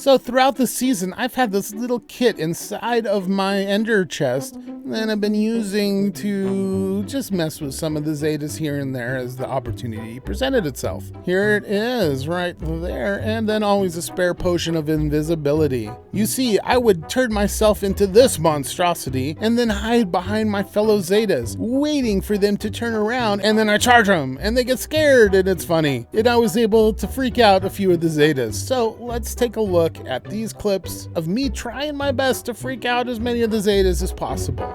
So throughout the season, I've had this little kit inside of my ender chest that I've been using to just mess with some of the Zetas here and there as the opportunity presented itself. Here it is right there, and then always a spare potion of invisibility. You see, I would turn myself into this monstrosity and then hide behind my fellow Zetas, waiting for them to turn around, and then I charge them and they get scared, and it's funny. And I was able to freak out a few of the Zetas. So let's take a look at these clips of me trying my best to freak out as many of the Zetas as possible.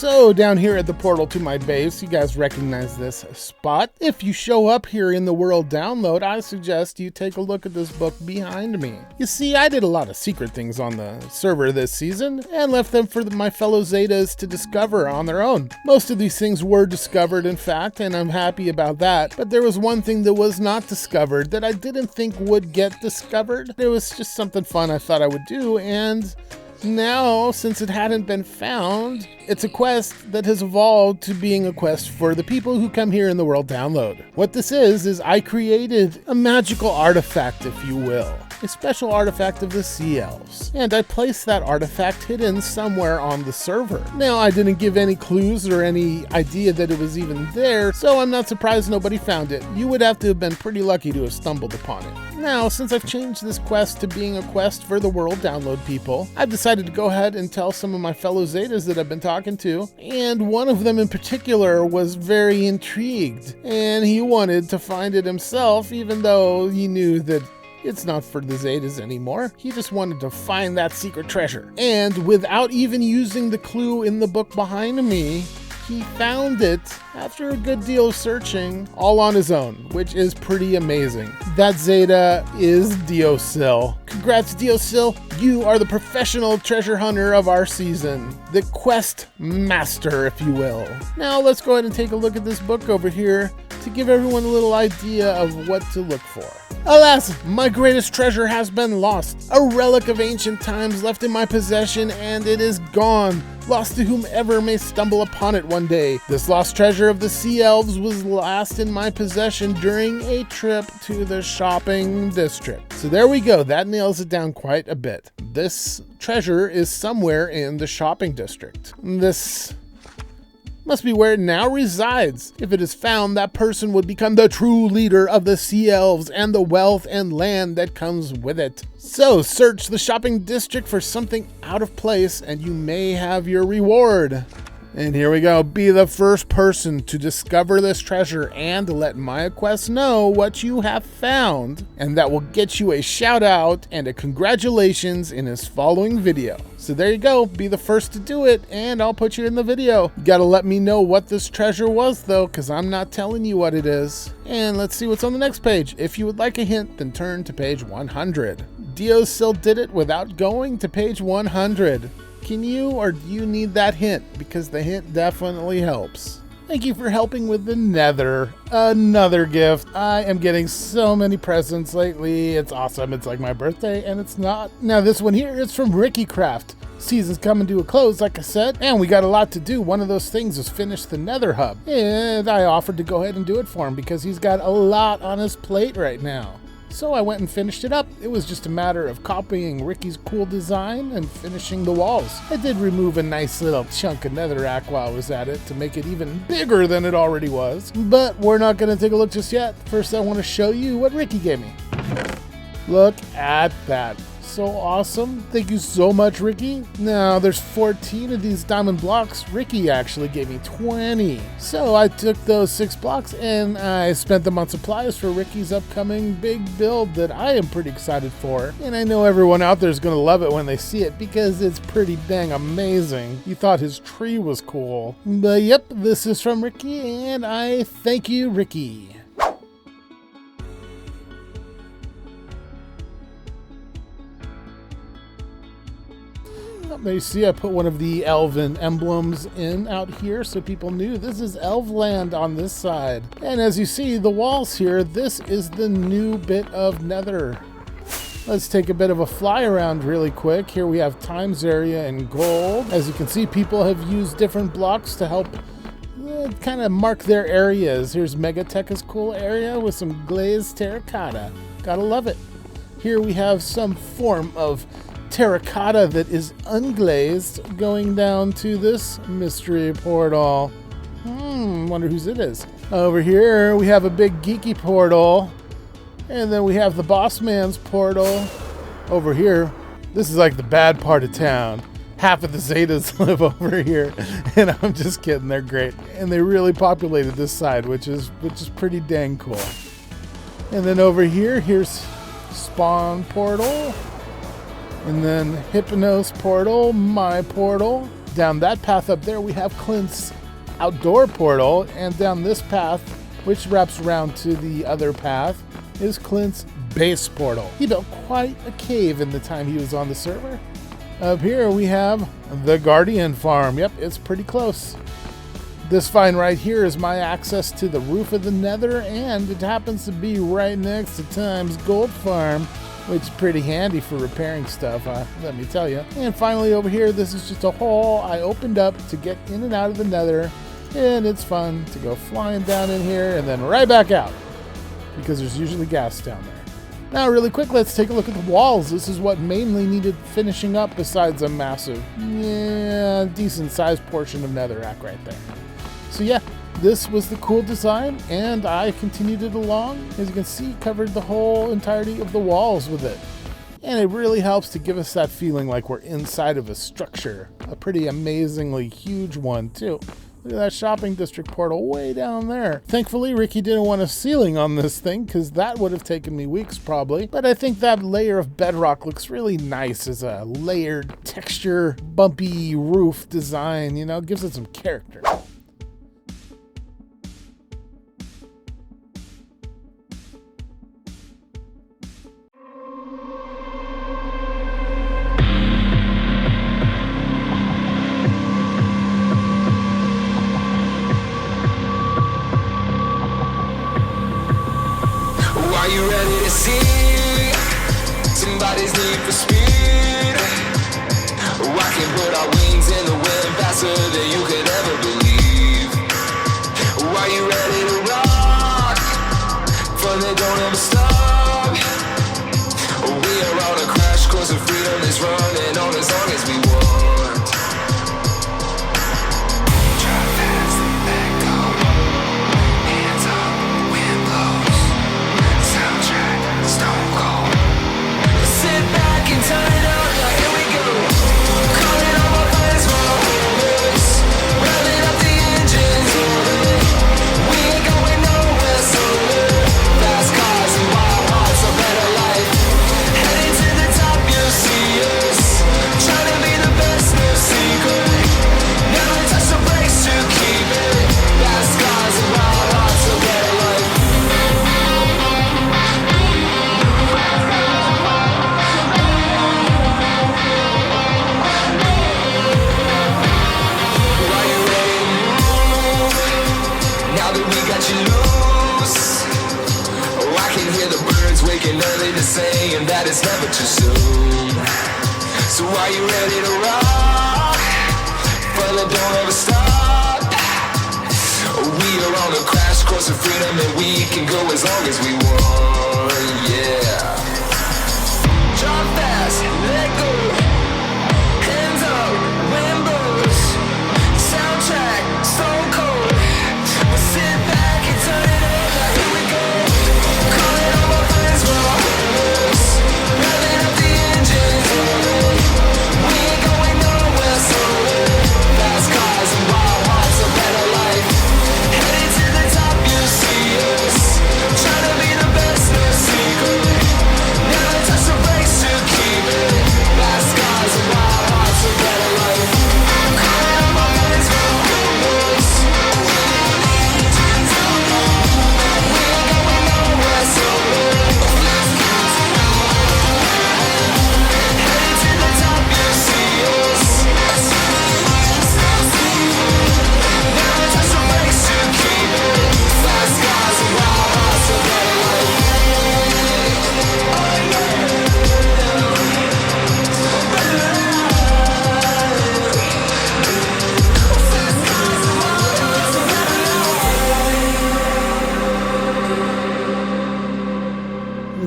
So down here at the portal to my base, you guys recognize this spot. If you show up here in the world download, I suggest you take a look at this book behind me. You see, I did a lot of secret things on the server this season and left them for my fellow Zetas to discover on their own. Most of these things were discovered, in fact, and I'm happy about that. But there was one thing that was not discovered that I didn't think would get discovered. It was just something fun I thought I would do, and now, since it hadn't been found, it's a quest that has evolved to being a quest for the people who come here in the world download. What this is I created a magical artifact, if you will. A special artifact of the Sea Elves. And I placed that artifact hidden somewhere on the server. Now, I didn't give any clues or any idea that it was even there, so I'm not surprised nobody found it. You would have to have been pretty lucky to have stumbled upon it. Now, since I've changed this quest to being a quest for the world download people, I've decided to go ahead and tell some of my fellow Zetas that I've been talking to, and one of them in particular was very intrigued, and he wanted to find it himself, even though he knew that it's not for the Zetas anymore. He just wanted to find that secret treasure. And without even using the clue in the book behind me, he found it after a good deal of searching all on his own, which is pretty amazing. That Zeta is Diosil. Congrats, Diosil. You are the professional treasure hunter of our season. The quest master, if you will. Now let's go ahead and take a look at this book over here to give everyone a little idea of what to look for. Alas, my greatest treasure has been lost. A relic of ancient times left in my possession, and it is gone. Lost to whomever may stumble upon it one day. This lost treasure of the Sea Elves was last in my possession during a trip to the shopping district. So there we go, that nails it down quite a bit. This treasure is somewhere in the shopping district. This must be where it now resides. If it is found, that person would become the true leader of the Sea Elves and the wealth and land that comes with it. So search the shopping district for something out of place and you may have your reward. And here we go, be the first person to discover this treasure and let Miah Quests know what you have found, and that will get you a shout out and a congratulations in his following video. So there you go, be the first to do it and I'll put you in the video. You gotta let me know what this treasure was though, because I'm not telling you what it is. And let's see what's on the next page. If you would like a hint, then turn to page 100. Diosil did it without going to page 100. Can you or do you need that hint? Because the hint definitely helps. Thank you for helping with the Nether. Another gift. I am getting so many presents lately. It's awesome. It's like my birthday and it's not. Now this one here is from RickyCraft. Season's coming to a close, like I said, and we got a lot to do. One of those things is finish the Nether hub. And I offered to go ahead and do it for him because he's got a lot on his plate right now. So I went and finished it up. It was just a matter of copying Ricky's cool design and finishing the walls. I did remove a nice little chunk of netherrack while I was at it to make it even bigger than it already was. But we're not going to take a look just yet. First I want to show you what Ricky gave me. Look at that. So awesome. Thank you so much, Ricky. Now, there's 14 of these diamond blocks. Ricky actually gave me 20. So I took those 6 blocks and I spent them on supplies for Ricky's upcoming big build that I am pretty excited for. And I know everyone out there is going to love it when they see it because it's pretty dang amazing. You thought his tree was cool. But yep, this is from Ricky and I thank you, Ricky. There you see I put one of the elven emblems in out here so people knew this is elf land on this side. And as you see the walls here, this is the new bit of nether. Let's take a bit of a fly around really quick. Here we have times area and gold. As you can see, people have used different blocks to help kind of mark their areas. Here's Megatech's cool area with some glazed terracotta. Gotta love it. Here we have some form of terracotta that is unglazed going down to this mystery portal. Wonder whose it is. Over here we have a big geeky portal, and then we have the boss man's portal over here. This is like the bad part of town. Half of the Zetas live over here, and I'm just kidding, they're great. And they really populated this side, which is pretty dang cool. And then over here, here's spawn portal. And then Hypno's portal, my portal. Down that path up there, we have Clint's outdoor portal. And down this path, which wraps around to the other path, is Clint's base portal. He built quite a cave in the time he was on the server. Up here, we have the Guardian Farm. Yep, it's pretty close. This vine right here is my access to the roof of the Nether, and it happens to be right next to Time's Gold Farm, which is pretty handy for repairing stuff, let me tell you. And finally over here, this is just a hole I opened up to get in and out of the Nether, and it's fun to go flying down in here and then right back out, because there's usually gas down there. Now really quick, let's take a look at the walls. This is what mainly needed finishing up besides a massive, decent sized portion of netherrack right there. So yeah, This was the cool design, and I continued it along. As you can see, covered the whole entirety of the walls with it. And it really helps to give us that feeling like we're inside of a structure. A pretty amazingly huge one, too. Look at that shopping district portal way down there. Thankfully, Ricky didn't want a ceiling on this thing, because that would have taken me weeks probably. But I think that layer of bedrock looks really nice as a layered texture, bumpy roof design, you know, gives it some character. Are you ready to see somebody's need for speed? I can put our wings in the wind faster than you could ever believe. Are you ready to rock? Fun that don't ever stop. We are on a crash course of freedom that's running on as long as we want. Drive fast, let go. Hands up, wind blows. Soundtrack, stone cold. Sit back and turn it up, now here we go. Calling all my friends for a horse. Revving up the engines, we ain't going nowhere slower. Fast cars and wild hearts, a better life. Heading to the top, you'll see us. Trying to be the best, no secret. Never touch the brakes to keep it. Fast cars and wild hearts, a better life. Are you ready to move? Now that we got you loose, oh, I can hear the birds waking early to saying that it's never too soon. So are you ready to rock? Fun that don't ever stop. We are on a crash course of freedom and we can go as long as we want, yeah. Drive fast, let go. Hands up, wind blows. Soundtrack, stone cold. We'll sit back and turn it up, now here we go. Calling all my friends for a horse. Revving up the engines, we ain't going nowhere slower. Fast cars and wild hearts, a better life. Heading to the top, you'll see us. Trying to be the best, no secret. Never touch the brakes to keep it. Fast cars and wild hearts, a better life. Calling all my friends for a horse. We ain't going nowhere slower. Heading to the top, you'll see us. Never touch the brakes to keep it. Fast cars and wild hearts, a better life.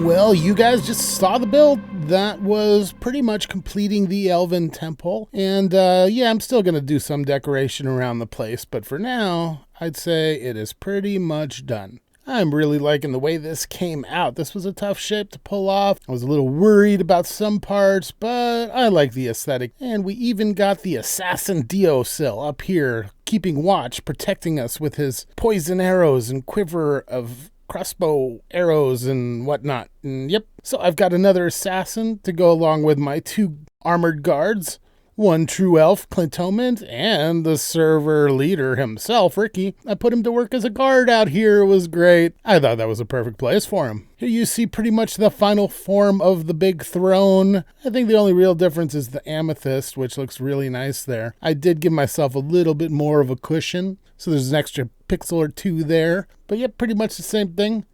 Well, you guys just saw the build. That was pretty much completing the Elven Temple. And yeah, I'm still going to do some decoration around the place. But for now, I'd say it is pretty much done. I'm really liking the way this came out. This was a tough shape to pull off. I was a little worried about some parts, but I like the aesthetic. And we even got the Assassin Deosil up here, keeping watch, protecting us with his poison arrows and quiver of crossbow arrows and whatnot. And yep, so I've got another assassin to go along with my two armored guards. One true elf, Clintombment, and the server leader himself, Ricky. I put him to work as a guard out here. It was great. I thought that was a perfect place for him. Here you see pretty much the final form of the big throne. I think the only real difference is the amethyst, which looks really nice there. I did give myself a little bit more of a cushion, so there's an extra pixel or two there. But yeah, pretty much the same thing.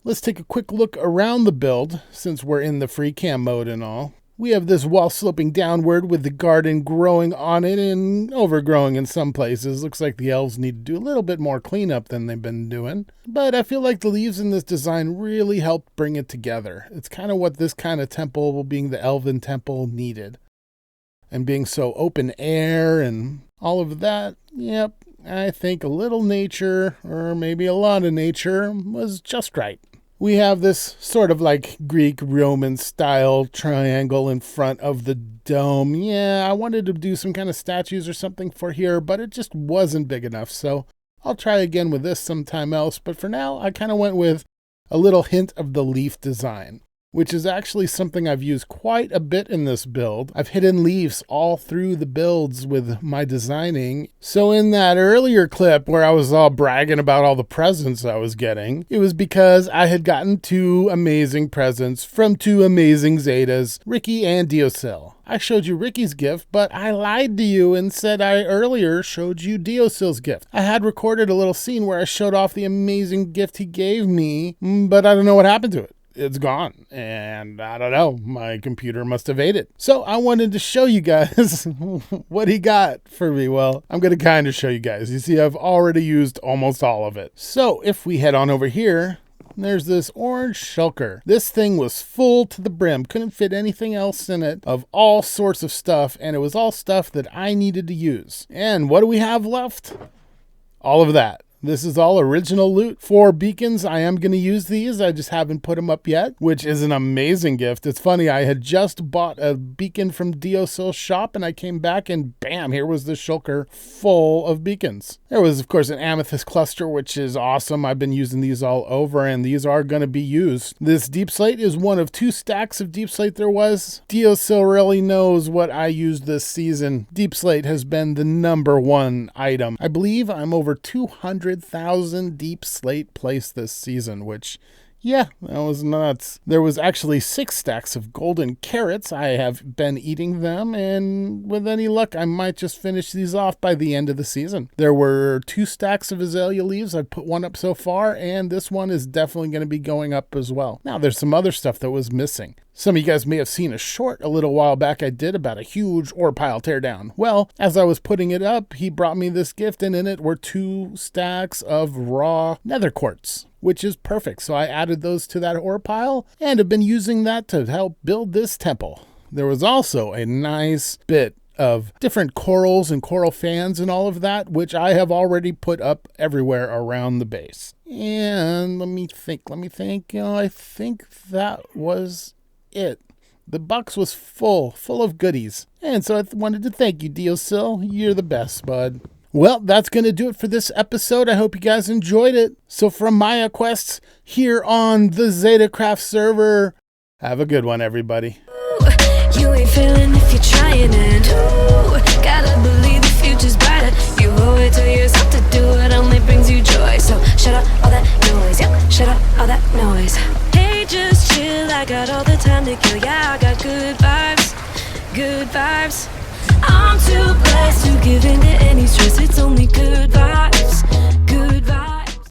Let's take a quick look around the build, since we're in the free cam mode and all. We have this wall sloping downward with the garden growing on it and overgrowing in some places. Looks like the elves need to do a little bit more cleanup than they've been doing. But I feel like the leaves in this design really helped bring it together. It's kind of what this kind of temple, being the Elven temple, needed. And being so open air and all of that, yep, I think a little nature, or maybe a lot of nature, was just right. We have this sort of like Greek Roman style triangle in front of the dome. Yeah, I wanted to do some kind of statues or something for here, but it just wasn't big enough. So I'll try again with this sometime else. But for now, I kind of went with a little hint of the leaf design, which is actually something I've used quite a bit in this build. I've hidden leaves all through the builds with my designing. So in that earlier clip where I was all bragging about all the presents I was getting, it was because I had gotten 2 amazing presents from 2 amazing Zetas, Ricky and Deosil. I showed you Ricky's gift, but I lied to you and said I earlier showed you Deosil's gift. I had recorded a little scene where I showed off the amazing gift he gave me, but I don't know what happened to it. It's gone, and I don't know, my computer must have ate it. So I wanted to show you guys what he got for me. Well, I'm going to kind of show you guys. You see, I've already used almost all of it. So if we head on over here, there's this orange shulker. This thing was full to the brim, couldn't fit anything else in it, of all sorts of stuff, and it was all stuff that I needed to use. And what do we have left? All of that. This is all original loot. 4 beacons, I am going to use these. I just haven't put them up yet, which is an amazing gift. It's funny, I had just bought a beacon from Deosil's shop, and I came back and bam, here was the shulker full of beacons. There was, of course, an amethyst cluster, which is awesome. I've been using these all over, and these are going to be used. This deep slate is one of 2 stacks of deep slate there was. Deosil really knows what I used this season. Deep slate has been the #1 item. I believe I'm over 200,000 deep slate placed this season, which, yeah, that was nuts. There was actually 6 stacks of golden carrots. I have been eating them, and with any luck, I might just finish these off by the end of the season. There were 2 stacks of azalea leaves. I've put 1 up so far, and this one is definitely going to be going up as well. Now, there's some other stuff that was missing. Some of you guys may have seen a short a little while back I did about a huge ore pile teardown. Well, as I was putting it up, he brought me this gift, and in it were 2 stacks of raw nether quartz, which is perfect. So I added those to that ore pile and have been using that to help build this temple. There was also a nice bit of different corals and coral fans and all of that, which I have already put up everywhere around the base. And let me think. I think that was it. The box was full of goodies. And so I wanted to thank you, Deosil. You're the best, bud. Well, that's going to do it for this episode. I hope you guys enjoyed it. So from Miah Quests here on the ZetaCraft server, have a good one, everybody. You ain't failing if you're trying, and ooh, gotta believe the future's brighter. You owe it to yourself to do what only brings you joy. So shut up all that noise, yep, shut up all that noise. Hey, just chill, I got all the time to kill. Yeah, I got good vibes, good vibes. I'm too blessed to give in to any stress. It's only good.